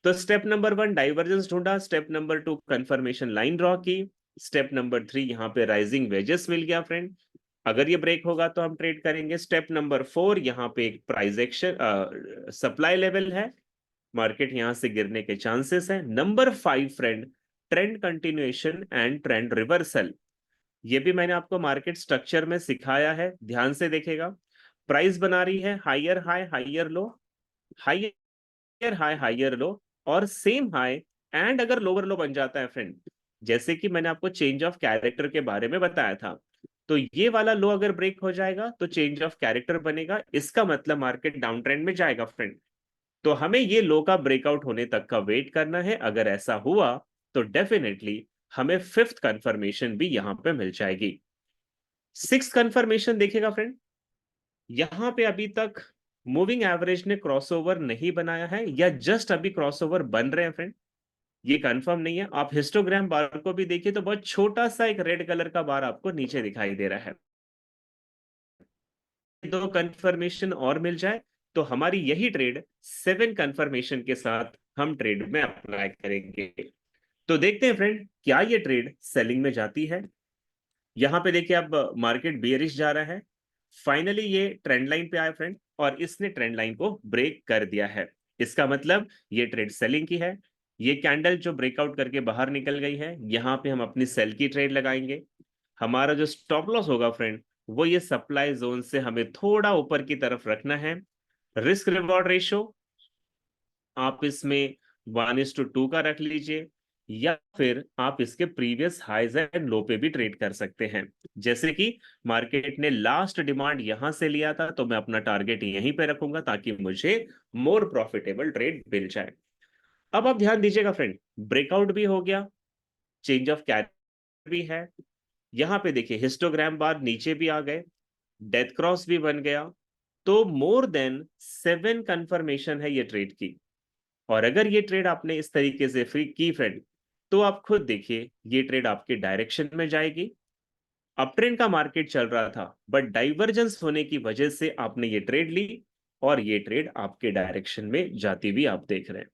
तो स्टेप नंबर 1 डाइवर्जेंस ढूंढा, step number 2 confirmation line draw की, स्टेप नंबर 3 यहाँ पे राइजिंग वेजेस मिल गया फ्रेंड, अगर ये ब्रेक होगा तो हम ट्रेड करेंगे। स्टेप नंबर 4 यहाँ पे एक प्राइस एक्शन सप्लाई लेवल है, मार्केट यहाँ से गिरने के चांसेस है। Number 5 friend trend continuation and trend reversal. ये भी मैंने आपको मार्केट स्ट्रक्चर में सिखाया है, ध्यान से देखेगा। प्राइस बना रही है higher high higher low, higher high higher low, और सेम हाई एंड अगर लोअर लो बन जाता है फ्रेंड, जैसे कि मैंने आपको चेंज ऑफ कैरेक्टर के बारे में बताया था, तो ये वाला लो अगर ब्रेक हो जाएगा तो चेंज ऑफ कैरेक्टर बनेगा, इसका मतलब मार्केट डाउन ट्रेंड में जाएगा फ्रेंड। तो हमें ये लो का ब्रेकआउट होने तक का वेट करना है। अगर ऐसा हुआ तो डेफिनेटली हमें फिफ्थ कंफर्मेशन भी यहां पे मिल जाएगी। सिक्स कंफर्मेशन देखिएगा फ्रेंड, यहां पे अभी तक मूविंग एवरेज ने क्रॉसओवर नहीं बनाया है या जस्ट अभी क्रॉसओवर बन रहे हैं फ्रेंड, ये कंफर्म नहीं है। आप हिस्टोग्राम बार को भी देखिए तो बहुत छोटा सा एक रेड कलर का बार आपको नीचे दिखाई दे रहा है। दो कंफर्मेशन और मिल जाए तो हमारी यही ट्रेड सेवन कंफर्मेशन के साथ हम ट्रेड में अप्लाई करेंगे। तो देखते हैं फ्रेंड क्या ये ट्रेड सेलिंग में जाती है। यहां पे देखिए अब मार्केट बियरिश जा रहा है, फाइनली ये ट्रेंड लाइन पे आया फ्रेंड और इसने ट्रेंड लाइन को ब्रेक कर दिया है। इसका मतलब ये ट्रेड सेलिंग की है। ये कैंडल जो ब्रेकआउट करके बाहर निकल गई है, यहां पे हम अपनी सेल की ट्रेड लगाएंगे। हमारा जो स्टॉप लॉस होगा फ्रेंड वो ये सप्लाई जोन से हमें थोड़ा ऊपर की तरफ रखना है। रिस्क रिवॉर्ड रेशो आप इसमें 1:2 का रख लीजिए, या फिर आप इसके प्रीवियस हाइज एंड लो पे भी ट्रेड कर सकते हैं। जैसे कि मार्केट ने लास्ट डिमांड यहां से लिया था तो मैं अपना टारगेट यहीं पे रखूंगा ताकि मुझे मोर प्रॉफिटेबल ट्रेड मिल जाए। अब आप ध्यान दीजिएगा फ्रेंड, ब्रेकआउट भी हो गया, चेंज ऑफ कैरेक्टर भी है। यहां पे देखिए हिस्टोग्राम बार नीचे भी आ गए, डेथ क्रॉस भी बन गया। तो मोर देन सेवन कंफर्मेशन है ये ट्रेड की। और अगर ये ट्रेड आपने इस तरीके से फ्री की फ्रेंड, तो आप खुद देखिए ये ट्रेड आपके डायरेक्शन में जाएगी। अप ट्रेंड का मार्केट चल रहा था बट डाइवर्जेंस होने की वजह से आपने ये ट्रेड ली और ये ट्रेड आपके डायरेक्शन में जाती भी आप देख रहे हैं।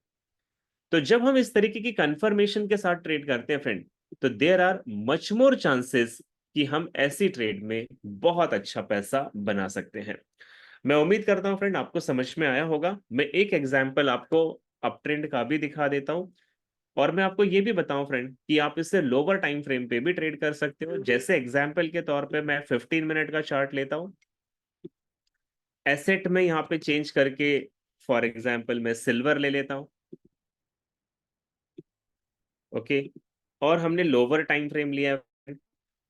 तो जब हम इस तरीके की कंफर्मेशन के साथ ट्रेड करते हैं फ्रेंड, तो there are much more chances कि हम ऐसी ट्रेड में बहुत अच्छा पैसा बना सकते हैं। मैं उम्मीद करता हूं फ्रेंड आपको समझ में आया होगा। मैं एक एग्जांपल आपको अप ट्रेंड का भी दिखा देता हूं और मैं आपको ये भी बताऊं फ्रेंड कि आप इससे लोअर टाइम फ्रेम पे भी ट्रेड कर सकते हो। जैसे एग्जांपल के तौर पे मैं 15 मिनट का चार्ट लेता हूं, एसेट में यहाँ पे चेंज करके फॉर एग्जांपल मैं सिल्वर ले लेता हूं। ओके, और हमने लोअर टाइम फ्रेम लिया है,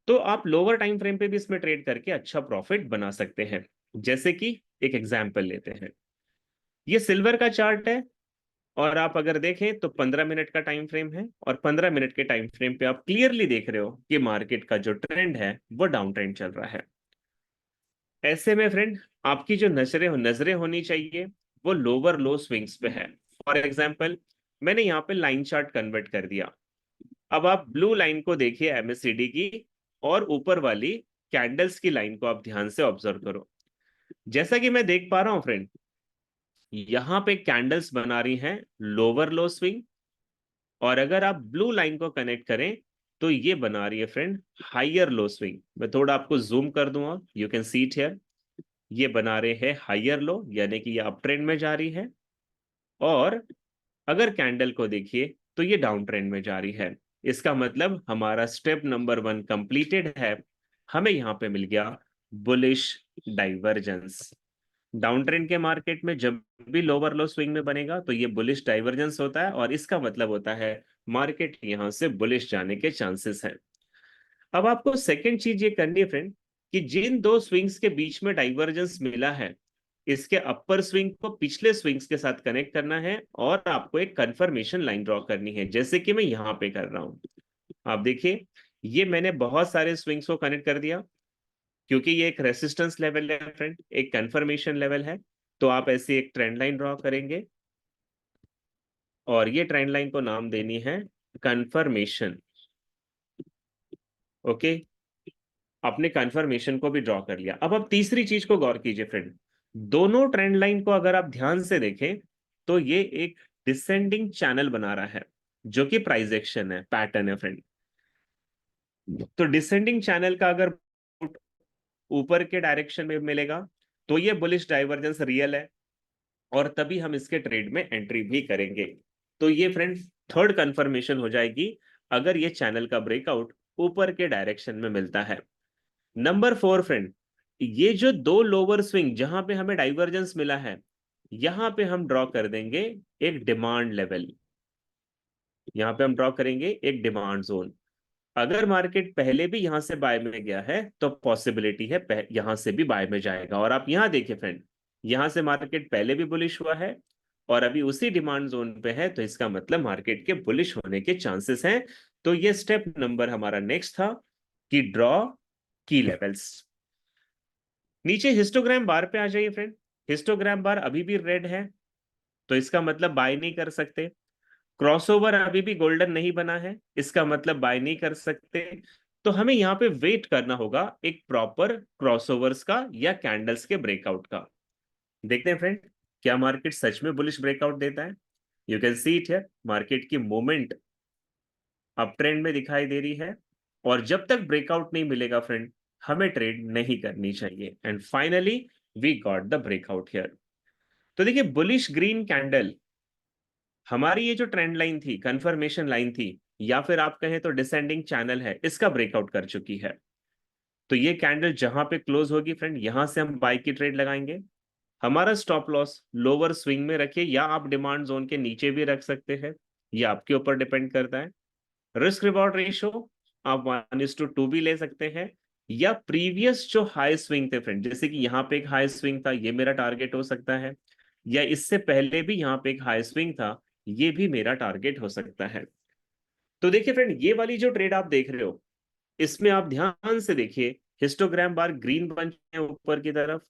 तो आप लोअर टाइम फ्रेम पे भी इसमें ट्रेड करके अच्छा प्रॉफिट बना सकते हैं। जैसे कि एक एग्जांपल लेते हैं, ये सिल्वर का चार्ट है और आप अगर देखें तो 15 मिनट का टाइम फ्रेम है और 15 मिनट के टाइम फ्रेम पे आप क्लियरली देख रहे हो कि मार्केट का जो ट्रेंड है वो डाउन ट्रेंड चल रहा है। ऐसे में फ्रेंड आपकी जो नजरें होनी चाहिए वो लोअर लो स्विंग्स पे है। फॉर एग्जांपल मैंने यहाँ पे लाइन चार्ट कन्वर्ट कर दिया। अब आप ब्लू लाइन को देखिए एमएससीडी की, और ऊपर वाली कैंडल्स की लाइन को आप ध्यान से ऑब्जर्व करो। जैसा कि मैं देख पा रहा हूं फ्रेंड, यहाँ पे कैंडल्स बना रही हैं लोअर लो स्विंग, और अगर आप ब्लू लाइन को कनेक्ट करें तो ये बना रही है फ्रेंड हाइयर लो स्विंग। मैं थोड़ा आपको जूम कर दूंगा, you can see it here. ये बना रहे हैं हाइयर लो, यानी कि ये अप ट्रेंड में जा रही है। और अगर कैंडल को देखिए तो ये डाउन ट्रेंड में जा रही है। इसका मतलब हमारा स्टेप नंबर 1 कंप्लीटेड है। हमें यहाँ पे मिल गया बुलिश डाइवर्जेंस। डाउन ट्रेंड के मार्केट में जब भी लोअर लो स्विंग में बनेगा तो ये बुलिश डाइवर्जेंस होता है और इसका मतलब होता है मार्केट यहां से बुलिश जाने के चांसेस हैं। अब आपको सेकंड चीज ये करनी है फ्रेंड कि जिन दो स्विंग्स के बीच में डाइवर्जेंस मिला है, इसके अपर स्विंग को पिछले स्विंग्स के साथ कनेक्ट करना है और आपको एक कंफर्मेशन लाइन ड्रॉ करनी है, जैसे कि मैं यहाँ पे कर रहा हूं। आप देखिए ये मैंने बहुत सारे स्विंग्स को कनेक्ट कर दिया क्योंकि ये एक रेसिस्टेंस लेवल है फ्रेंड, एक कंफर्मेशन लेवल है। तो आप ऐसी एक ट्रेंड लाइन ड्रॉ करेंगे और ये ट्रेंड लाइन को नाम देनी है कंफर्मेशन। ओके, आपने कंफर्मेशन को भी ड्रॉ कर लिया। अब आप तीसरी चीज को गौर कीजिए फ्रेंड, दोनों ट्रेंड लाइन को अगर आप ध्यान से देखें तो ये एक डिसेंडिंग चैनल बना रहा है जो कि प्राइस एक्शन है, पैटर्न है फ्रेंड। तो डिसेंडिंग चैनल का अगर ऊपर के डायरेक्शन में मिलेगा तो ये बुलिश डाइवर्जेंस रियल है और तभी हम इसके ट्रेड में एंट्री भी करेंगे। तो ये फ्रेंड थर्ड कंफर्मेशन हो जाएगी अगर ये चैनल का ब्रेकआउट ऊपर के डायरेक्शन में मिलता है। नंबर 4 फ्रेंड, ये जो दो लोअर स्विंग जहां पे हमें डाइवर्जेंस मिला है, यहां पे हम ड्रॉ कर देंगे एक डिमांड लेवल। यहां पे हम ड्रॉ करेंगे एक डिमांड जोन। अगर मार्केट पहले भी यहां से बाय में गया है तो पॉसिबिलिटी है यहां से भी बाय में जाएगा। और आप यहां देखिए फ्रेंड, यहां से मार्केट पहले भी बुलिश हुआ है और अभी उसी डिमांड जोन पे है, तो इसका मतलब मार्केट के बुलिश होने के चांसेस हैं। तो ये स्टेप नंबर हमारा नेक्स्ट था कि ड्रॉ की लेवल्स। नीचे हिस्टोग्राम बार पे आ जाइए फ्रेंड। हिस्टोग्राम बार अभी भी रेड है, तो इसका मतलब बाय नहीं कर सकते। क्रॉसओवर अभी भी गोल्डन नहीं बना है, इसका मतलब बाय नहीं कर सकते। तो हमें यहाँ पे वेट करना होगा एक प्रॉपर क्रॉसओवर्स का या कैंडल्स के ब्रेकआउट का। देखते हैं फ्रेंड, क्या मार्केट सच में बुलिश ब्रेकआउट देता है। You can see it here, market की मूवमेंट अप ट्रेंड में दिखाई दे रही है। और जब तक ब्रेकआउट नहीं मिलेगा फ्रेंड, हमें ट्रेड नहीं करनी चाहिए। And finally we got the breakout here. तो देखिए, बुलिश ग्रीन कैंडल हमारी ये जो ट्रेंड लाइन थी, कंफर्मेशन लाइन थी, या फिर आप कहें तो डिसेंडिंग चैनल है, इसका ब्रेकआउट कर चुकी है। तो ये कैंडल जहां पे क्लोज होगी फ्रेंड, यहां से हम बाई की ट्रेड लगाएंगे। हमारा स्टॉप लॉस लोअर स्विंग में रखिए, या आप डिमांड जोन के नीचे भी रख सकते हैं, ये आपके ऊपर डिपेंड करता है। रिस्क रिवॉर्ड रेशियो आप 1:2 भी ले सकते हैं, या प्रीवियस जो हाई स्विंग थे फ्रेंड, जैसे कि यहाँ पे एक हाई स्विंग था, ये मेरा टारगेट हो सकता है, या इससे पहले भी यहाँ पे एक हाई स्विंग था, ये भी मेरा टारगेट हो सकता है। तो देखिए फ्रेंड, ये वाली जो ट्रेड आप देख रहे हो, इसमें आप ध्यान से देखिए, हिस्टोग्राम बार ग्रीन बन गए हैं ऊपर की तरफ,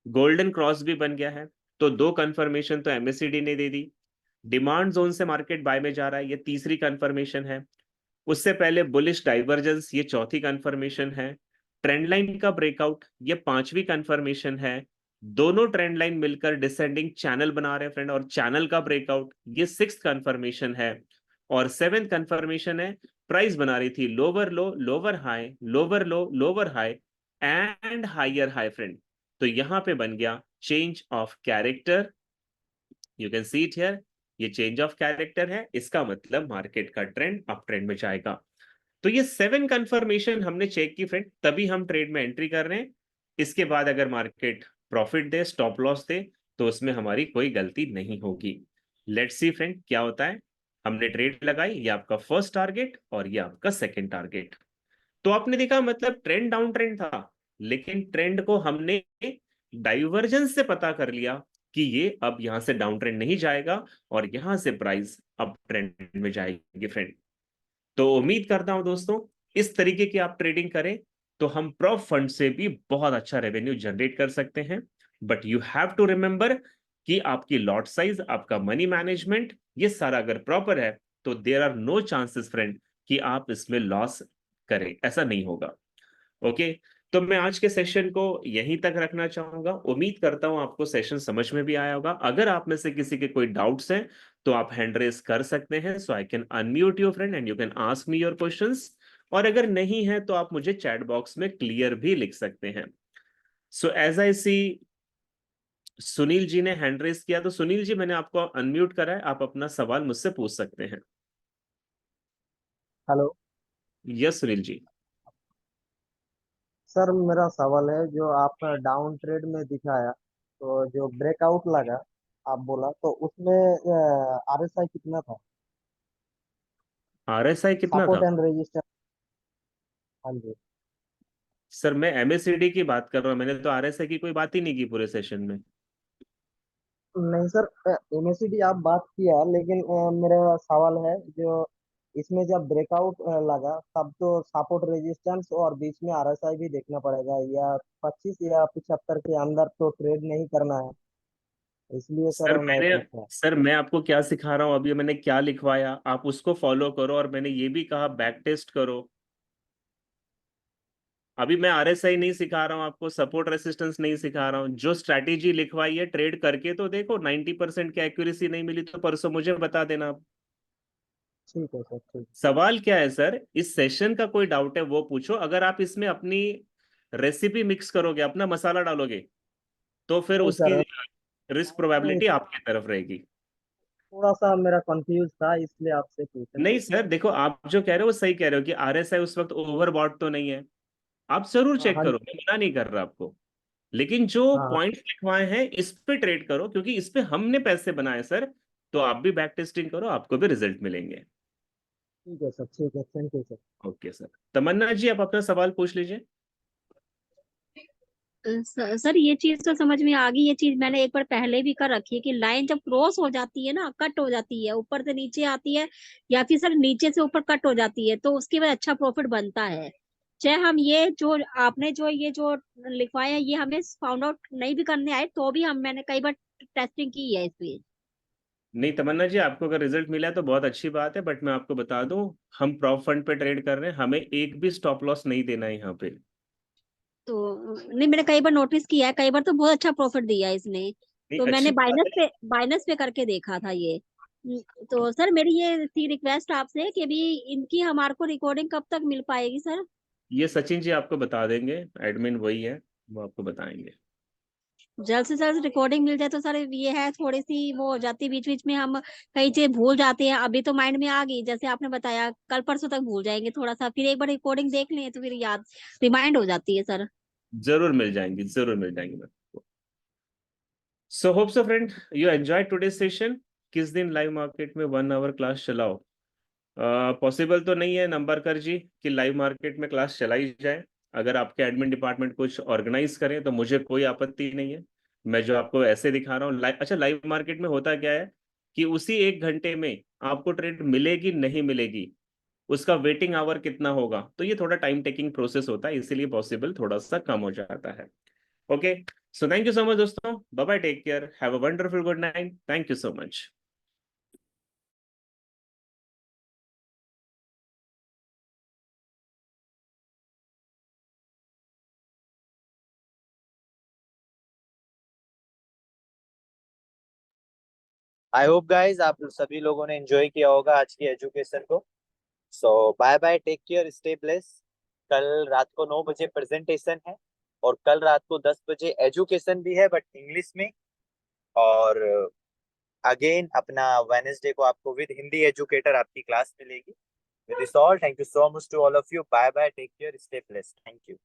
गोल्डन क्रॉस भी बन गया है। तो दो कंफर्मेशन तो एमएससीडी ने दे दी। डिमांड जोन से मार्केट बाय में जा रहा है, ये तीसरी कंफर्मेशन है। उससे पहले बुलिश डाइवर्जेंस, ये चौथी कंफर्मेशन है। ट्रेंड लाइन का ब्रेकआउट, ये पांचवी कंफर्मेशन है। दोनों ट्रेंड लाइन मिलकर डिसेंडिंग चैनल बना रहे हैं फ्रेंड, और चैनल का ब्रेकआउट ये सिक्स्थ कंफर्मेशन है। और सेवेंथ कंफर्मेशन है, प्राइस बना रही थी lower low lower high, lower low lower high and higher high friend. तो यहां पे बन गया change of character. You can see it here, ये चेंज ऑफ कैरेक्टर है, इसका मतलब मार्केट का ट्रेंड अप ट्रेंड में जाएगा। तो ये 7 कंफर्मेशन हमने चेक की फ्रेंड, तभी हम ट्रेड में एंट्री कर रहे हैं। इसके बाद अगर मार्केट प्रॉफिट दे, स्टॉप लॉस दे, तो उसमें हमारी कोई गलती नहीं होगी। लेट्स सी फ्रेंड क्या होता है। हमने ट्रेड लगाई, ये आपका फर्स्ट टारगेट और ये आपका सेकंड टारगेट। तो आपने देखा, मतलब ट्रेंड डाउन ट्रेंड था, लेकिन ट्रेंड को हमने डाइवर्जेंस से पता कर लिया कि ये अब यहां से डाउन ट्रेंड नहीं जाएगा और यहां से प्राइस अप ट्रेंड में जाएगी फ्रेंड। तो उम्मीद करता हूं दोस्तों, इस तरीके की आप ट्रेडिंग करें तो हम प्रॉप फंड से भी बहुत अच्छा रेवेन्यू जनरेट कर सकते हैं। But you have to remember कि आपकी लॉट साइज, आपका मनी मैनेजमेंट, ये सारा अगर प्रॉपर है, तो there are no chances friend कि आप इसमें लॉस करें, ऐसा नहीं होगा। ओके, तो मैं आज के सेशन को यहीं तक रखना चाहूंगा। उम्मीद करता हूं आपको सेशन समझ में भी आया होगा। अगर आप में से किसी के कोई डाउट्स हैं तो आप हैंड रेस कर सकते हैं, so I can unmute your friend and you can ask me your questions. और अगर नहीं है तो आप मुझे चैट बॉक्स में क्लियर भी लिख सकते हैं। सो एज आई सी, सुनील जी ने हैंड रेस किया, तो सुनील जी मैंने आपको अनम्यूट करा है, आप अपना सवाल मुझसे पूछ सकते हैं। Hello yes Sunil ji. Sir, मेरा सवाल है जो आप डाउन ट्रेड में दिखाया, तो जो ब्रेकआउट लगा आप बोला, तो उसमें आरएसआई कितना था? आरएसआई कितना सपोर्ट था? And resistance. हाँ जी। सर मैं एमएससीडी की बात कर रहा हूं, मैंने तो आरएसआई की कोई बात ही नहीं की पूरे सेशन में। नहीं सर, एमएससीडी आप बात किया, लेकिन मेरा सवाल है जो इसमें जब ब्रेकआउट लगा तब तो सपोर्ट रेजिस्टेंस और बीच में आरएसआई भी देखना पड़ेगा, या 25 या 75 के अंदर तो ट्रेड नहीं करना है, इसलिए सर सर मैं मैंने पूछा। सर मैं आपको क्या सिखा रहा हूँ अभी, मैंने क्या लिखवाया आप उसको फॉलो करो, और मैंने ये भी कहा बैक टेस्ट करो। अभी मैं आरएसआई नहीं सिखा रहा हूँ आपको, सपोर्ट रेसिस्टेंस नहीं सिखा रहा हूँ, जो स्ट्रैटेजी लिखवाई है ट्रेड करके तो देखो। 90% की एक्यूरेसी नहीं मिली तो परसों मुझे बता देना आप। ठीक है सर, ठीक। सवाल क्या है सर, इस सेशन का कोई डाउट है वो पूछो। अगर आप इसमें अपनी रेसिपी मिक्स करोगे, अपना मसाला डालोगे, तो फिर नहीं उसकी सर, रिस्क नहीं प्रोबेबिलिटी सर, आपकी तरफ रहेगी। थोड़ा सा मेरा कंफ्यूज था इसलिए आपसे पूछा। नहीं सर देखो, आप जो कह रहे हो वो सही कह रहे हो कि आरएसआई उस वक्त ओवरबॉट तो नहीं है। आप जरूर हाँ चेक हाँ करो, मैं मना नहीं कर रहा आपको। लेकिन जो हाँ। पॉइंट्स लिखवाए हैं इस पे ट्रेड करो, क्योंकि इस पे हमने पैसे बनाए सर। तो आप भी बैक टेस्टिंग करो, आपको भी रिजल्ट मिलेंगे। ठीक है सर, ठीक है, thank you sir. Okay sir, Tamanna ji आप अपना सवाल पूछ लीजिए। सर ये चीज तो समझ में आ गई। ये चीज मैंने एक बार पहले भी कर रखी है कि लाइन जब क्रॉस हो जाती है ना, कट हो जाती है, ऊपर से नीचे आती है या फिर सर नीचे से ऊपर कट हो जाती है, तो उसके बाद अच्छा प्रॉफिट बनता है। चाहे हम ये जो आपने जो ये जो लिखवाया है ये हमें फाउंड आउट नहीं भी करने आए तो भी हम मैंने कई बार टेस्टिंग की है इस पे। नहीं तमन्ना जी, आपको अगर रिजल्ट मिला है तो बहुत अच्छी बात है, बट मैं आपको बता दूं, हम प्रॉप फंड पे ट्रेड कर रहे हैं, हमें एक भी स्टॉप लॉस नहीं देना है यहाँ पे। तो नहीं, मैंने कई बार नोटिस किया है, कई बार तो बहुत अच्छा प्रॉफिट दिया है इसने। नहीं तो अच्छी मैंने बात है। बाइनस पे करके देखा था ये। तो सर मेरी ये थी रिक्वेस्ट आपसे कि भी इनकी हमारे को रिकॉर्डिंग कब तक मिल पाएगी सर? ये सचिन जी आपको बता देंगे, एडमिन वही है, वो आपको बताएंगे। जल्द से जल्द रिकॉर्डिंग मिल जाए तो सर ये है, थोड़ी सी वो हो जाती, बीच बीच में हम कई चीज भूल जाते हैं। अभी तो माइंड में आ गई, जैसे आपने बताया कल परसों तक भूल जाएंगे थोड़ा सा, फिर एक बार रिकॉर्डिंग देख लें तो फिर याद रिमाइंड हो जाती है सर। जरूर मिल जाएंगी, जरूर मिल जाएंगी मैं। So hope so friend you enjoy today session. किस दिन लाइव मार्केट में 1 आवर क्लास चलाओ, पॉसिबल तो नहीं है नंबरकर जी कि लाइव मार्केट में क्लास चलाई जाए। अगर आपके एडमिन डिपार्टमेंट कुछ ऑर्गेनाइज करें तो मुझे कोई आपत्ति नहीं है। मैं जो आपको ऐसे दिखा रहा हूँ लाइव, अच्छा लाइव मार्केट में होता क्या है कि उसी 1 घंटे में आपको ट्रेड मिलेगी नहीं मिलेगी, उसका वेटिंग आवर कितना होगा, तो ये थोड़ा टाइम टेकिंग प्रोसेस होता है, इसीलिए पॉसिबल थोड़ा सा कम हो जाता है। Okay, so thank you so much दोस्तों, bye bye, take care, have a wonderful good night, thank you so much. I hope guys आप सभी लोगों ने एंजॉय किया होगा आज की एजुकेशन को। So bye bye, take care, stay bless. कल रात को 9 बजे प्रेजेंटेशन है और कल रात को 10 बजे एजुकेशन भी है बट इंग्लिश में। और अगेन अपना वेनेसडे को आपको विद हिंदी एजुकेटर आपकी क्लास मिलेगी। With this all, thank you so much to all of you. Bye bye, take care, stay bless, thank you.